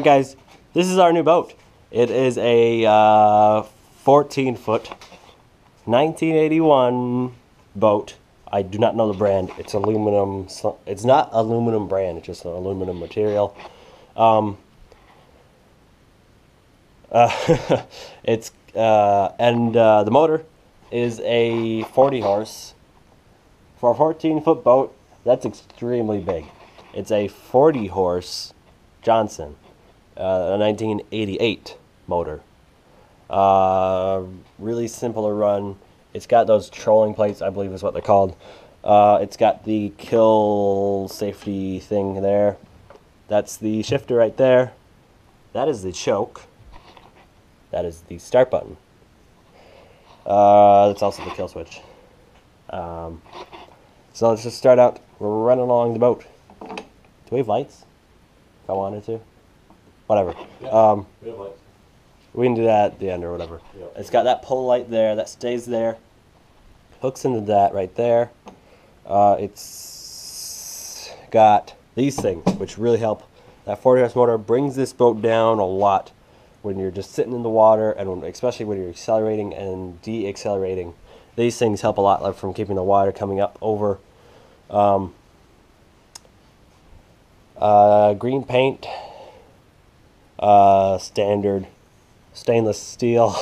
guys, this is our new boat. It is a 14-foot 1981 boat. I do not know the brand. It's aluminum. It's not aluminum brand. It's just an aluminum material. The motor is a 40 horse. For a 14-foot boat, that's extremely big. It's a 40 horse Johnson, a 1988 motor. Really simple to run. It's got those trolling plates, I believe is what they're called. It's got the kill safety thing there. That's the shifter right there. That is the choke. That is the start button. That's also the kill switch. So let's just start out. We're running along the boat. Do we have lights? If I wanted to. Whatever. Yeah, we have lights. We can do that at the end or whatever. Yeah. It's got that pole light there. That stays there. Hooks into that right there. It's got these things, which really help. That 40 horse motor brings this boat down a lot when you're just sitting in the water, and especially when you're accelerating and de-accelerating. These things help a lot, like from keeping the water coming up over. Green paint, standard stainless steel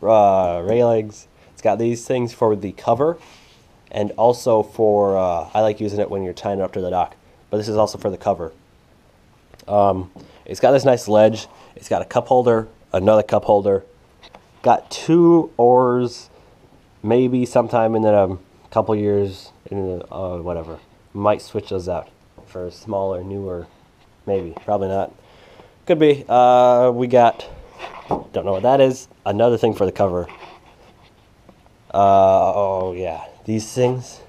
railings. It's got these things for the cover, and also for I like using it when you're tying it up to the dock, but this is also for the cover. It's got this nice ledge. It's got a cup holder, another cup holder, got 2 oars. Maybe sometime in a couple years, whatever, might switch those out for smaller, newer, maybe, probably not. Could be. We got, don't know what that is. Another thing for the cover. Oh yeah, these things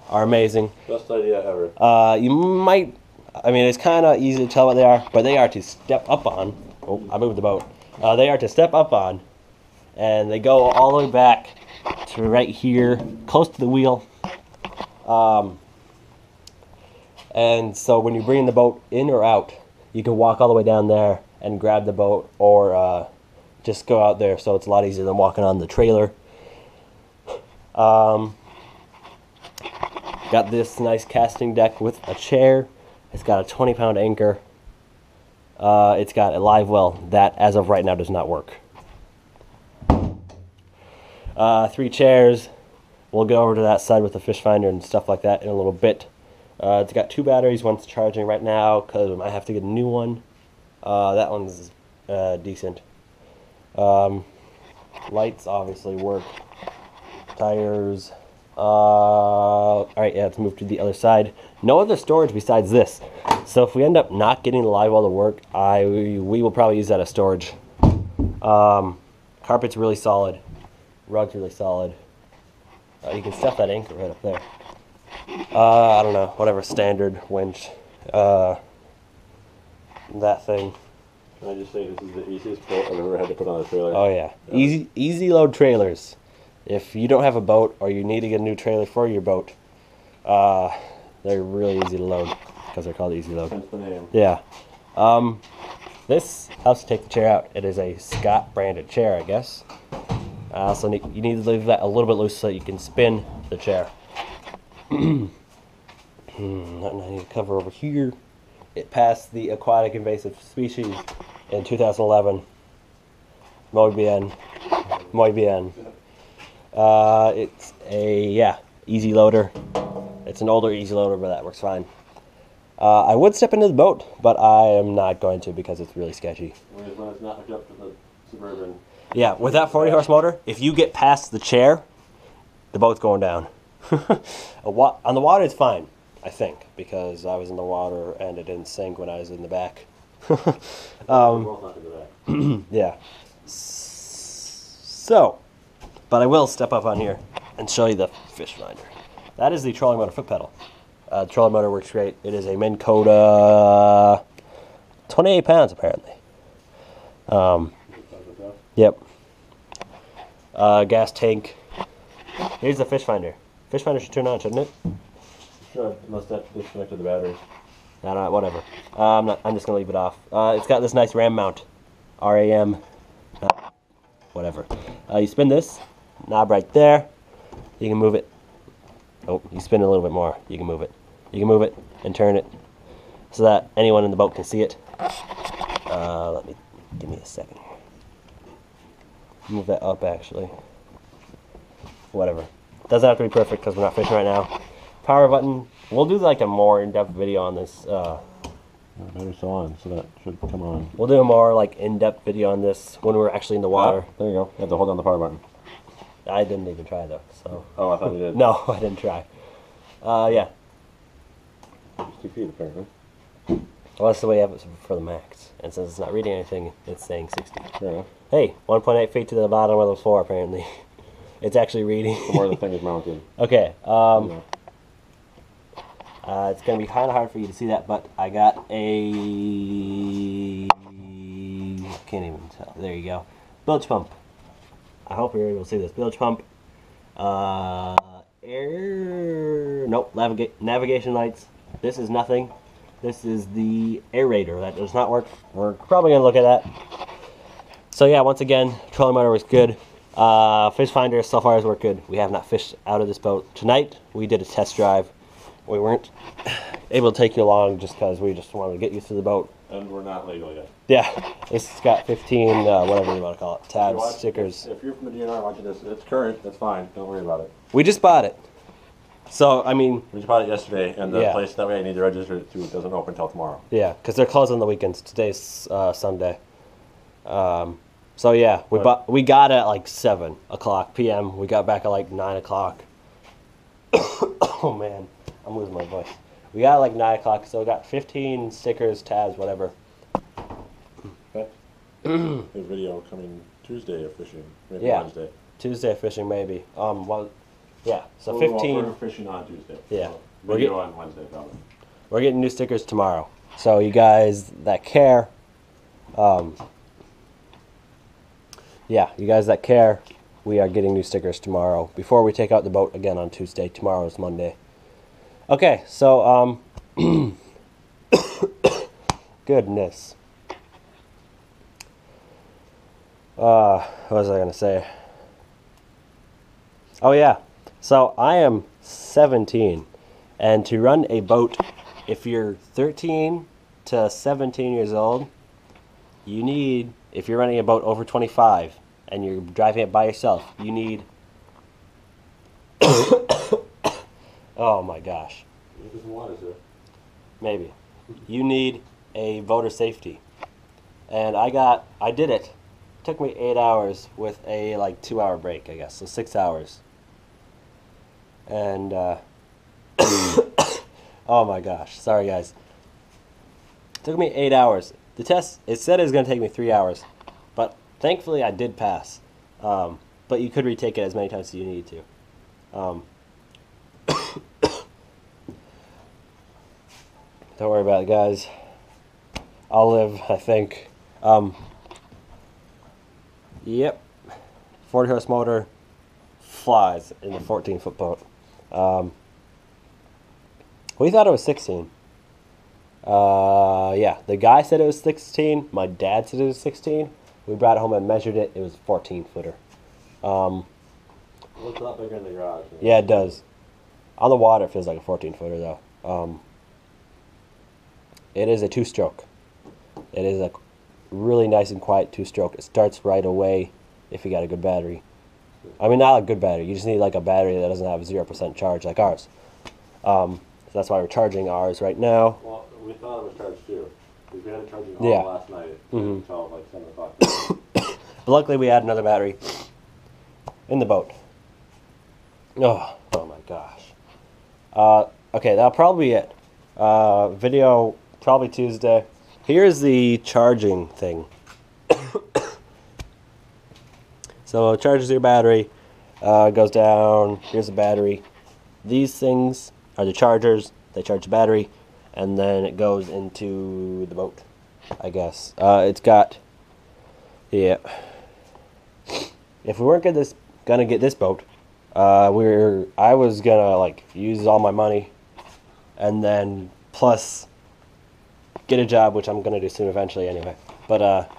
are amazing. Best idea ever. You might, I mean, it's kind of easy to tell what they are, but they are to step up on. Oh, I moved the boat. They are to step up on, and they go all the way back to right here, close to the wheel. And so when you bring the boat in or out, you can walk all the way down there and grab the boat, or just go out there, so it's a lot easier than walking on the trailer. Got this nice casting deck with a chair. It's got a 20-pound anchor. It's got a live well that, as of right now, does not work. 3 chairs. We'll go over to that side with the fish finder and stuff like that in a little bit. It's got 2 batteries. One's charging right now because I might have to get a new one. That one's decent. Lights obviously work. Tires. Alright, yeah, let's move to the other side. No other storage besides this. So if we end up not getting the live well to work, we will probably use that as storage. Carpet's really solid. Rug's really solid. You can stuff that anchor right up there. I don't know, whatever, standard winch. That thing. Can I just say this is the easiest boat I've ever had to put on a trailer? Oh yeah. Easy load trailers. If you don't have a boat or you need to get a new trailer for your boat, they're really easy to load because they're called easy load. Hence the name. Yeah. This helps to take the chair out. It is a Scott branded chair, I guess. Also, you need to leave that a little bit loose so you can spin the chair. Nothing I need to cover over here. It passed the Aquatic Invasive Species in 2011. Muy bien. Muy bien. It's a, easy loader. It's an older easy loader, but that works fine. I would step into the boat, but I am not going to because it's really sketchy. When it's not hooked up to the Suburban. Yeah, with that 40 horse motor, if you get past the chair, the boat's going down. On the water, it's fine, I think, because I was in the water and it didn't sink when I was in the back. Yeah. So, but I will step up on here and show you the fish finder. That is the trolling motor foot pedal. The trolling motor works great. It is a Minn Kota 28 pounds apparently. Yep. Gas tank. Here's the fish finder. Fish finder should turn on, shouldn't it? Sure, unless that disconnected the batteries. I don't know, whatever. I'm just gonna leave it off. It's got this nice RAM mount, RAM, whatever. You spin this knob right there. You can move it. Oh, you spin it a little bit more. You can move it. You can move it and turn it so that anyone in the boat can see it. Give me a second. Move that up, actually. Whatever. Doesn't have to be perfect because we're not fishing right now. Power button. We'll do like a more in-depth video on this. Maybe still on, so that should come on. We'll do a more like in-depth video on this when we're actually in the water. There you go. You have to hold down the power button. I didn't even try though. So. Oh, I thought you did. No, I didn't try. Yeah. It's 2 feet apparently. Well, that's the way I have it for the max. And since it's not reading anything, it's saying 60. Fair enough. Hey, 1.8 feet to the bottom of the floor apparently. It's actually reading. The more the thing is mounted. Okay. Yeah. It's going to be kind of hard for you to see that, but I got a... can't even tell. There you go. Bilge pump. I hope you're able to see this. Bilge pump. Nope. Navigation lights. This is nothing. This is the aerator. That does not work. We're probably going to look at that. So yeah, once again, trolling motor was good. Fish finder so far has worked good. We have not fished out of this boat. Tonight, we did a test drive. We weren't able to take you along just because we just wanted to get you through the boat. And we're not legal yet. Yeah, this has got 15, whatever you want to call it, tabs, stickers. If you're from the DNR watching this, it's current, that's fine. Don't worry about it. We just bought it. So, I mean... We just bought it yesterday, and the Yeah. place that we need to register it to doesn't open until tomorrow. Yeah, because they're closed on the weekends. Today's Sunday. So yeah, we got it at like 7 o'clock p.m. We got back at like 9 o'clock. Oh man, I'm losing my voice. We got like 9 o'clock, so we got 15 stickers, tabs, whatever. Okay. There's a video coming Tuesday of fishing, maybe Yeah. Wednesday. Tuesday fishing maybe. Well, yeah. So Well, 15. we're fishing on Tuesday. Yeah. So We're video on Wednesday probably. We're getting new stickers tomorrow. So you guys that care, yeah, you guys that care, we are getting new stickers tomorrow before we take out the boat again on Tuesday. Tomorrow is Monday. Okay, so goodness. What was I gonna say? Oh yeah, so I am 17, and to run a boat, if you're 13 to 17 years old, you need, if you're running a boat over 25 and you're driving it by yourself, you need oh my gosh, There's some water, sir. maybe you need a boater safety, and I did it. Took me 8 hours with a like 2-hour break, I guess, so 6 hours. And oh my gosh, sorry guys. Took me 8 hours. The test, it said it was going to take me 3 hours, but thankfully I did pass. But you could retake it as many times as you need to. Don't worry about it, guys. I'll live, I think. Yep. 40 horse motor flies in the 14-foot boat. We thought it was 16. Yeah, the guy said it was 16. My dad said it was 16. We brought it home and measured it. It was a 14-footer. Looks a lot bigger in the garage. Yeah, it does. On the water, it feels like a 14-footer, though. It is a two-stroke. It is a really nice and quiet two-stroke. It starts right away if you got a good battery. I mean, not a good battery. You just need like a battery that doesn't have 0% charge like ours. So that's why we're charging ours right now. Well, we thought it was charged too. We had it charging Yeah. all last night Mhm. until like 7 o'clock. But luckily, we had another battery in the boat. Oh my gosh. Okay, that'll probably be it. Video probably Tuesday. Here's the charging thing. So it charges your battery, goes down, here's the battery. These things are the chargers, they charge the battery, and then it goes into the boat, I guess. It's got, yeah. If we weren't gonna get this boat, I was gonna like use all my money, and then plus get a job, which I'm gonna do soon eventually anyway. But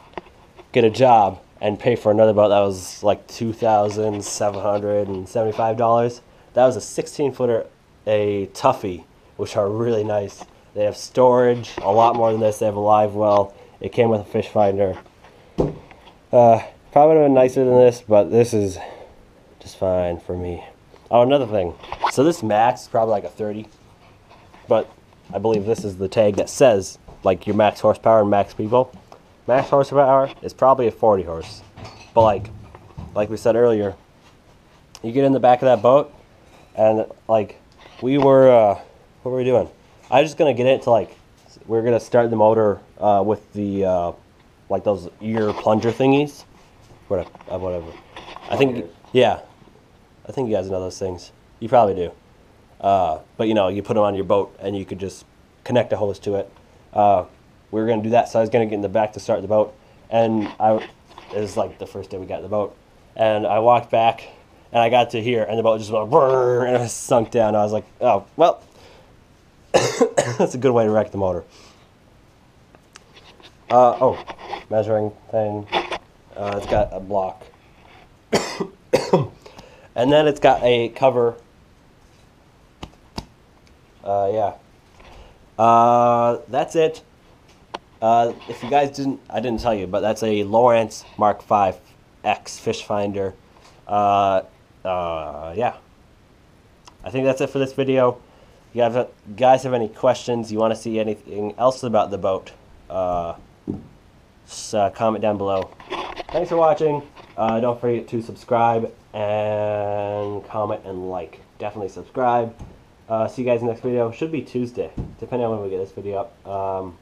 get a job and pay for another boat that was like $2,775. That was a 16-footer, a Tuffy, which are really nice. They have storage, a lot more than this. They have a live well. It came with a fish finder. Probably would have been nicer than this, but this is just fine for me. Oh, another thing. So this max is probably like a 30, but I believe this is the tag that says like your max horsepower and max people. Max horsepower is probably a 40 horse, but like we said earlier, you get in the back of that boat, and like we were, what were we doing? I was just gonna get into like we're gonna start the motor with the like those ear plunger thingies, whatever. I think yeah, I think you guys know those things. You probably do. But you know, you put them on your boat and you could just connect a hose to it. We were going to do that, so I was going to get in the back to start the boat. And it was like the first day we got in the boat. And I walked back and I got to here and the boat just went brrr, and it sunk down. I was like, oh, well, that's a good way to wreck the motor. Oh, measuring thing. It's got a block. And then it's got a cover. Yeah. That's it. If you guys I didn't tell you, but that's a Lowrance Mark V X fish finder. Yeah. I think that's it for this video. If you guys have any questions, you want to see anything else about the boat, just comment down below. Thanks for watching. Don't forget to subscribe and comment and like. Definitely subscribe. See you guys in the next video. Should be Tuesday, depending on when we get this video up.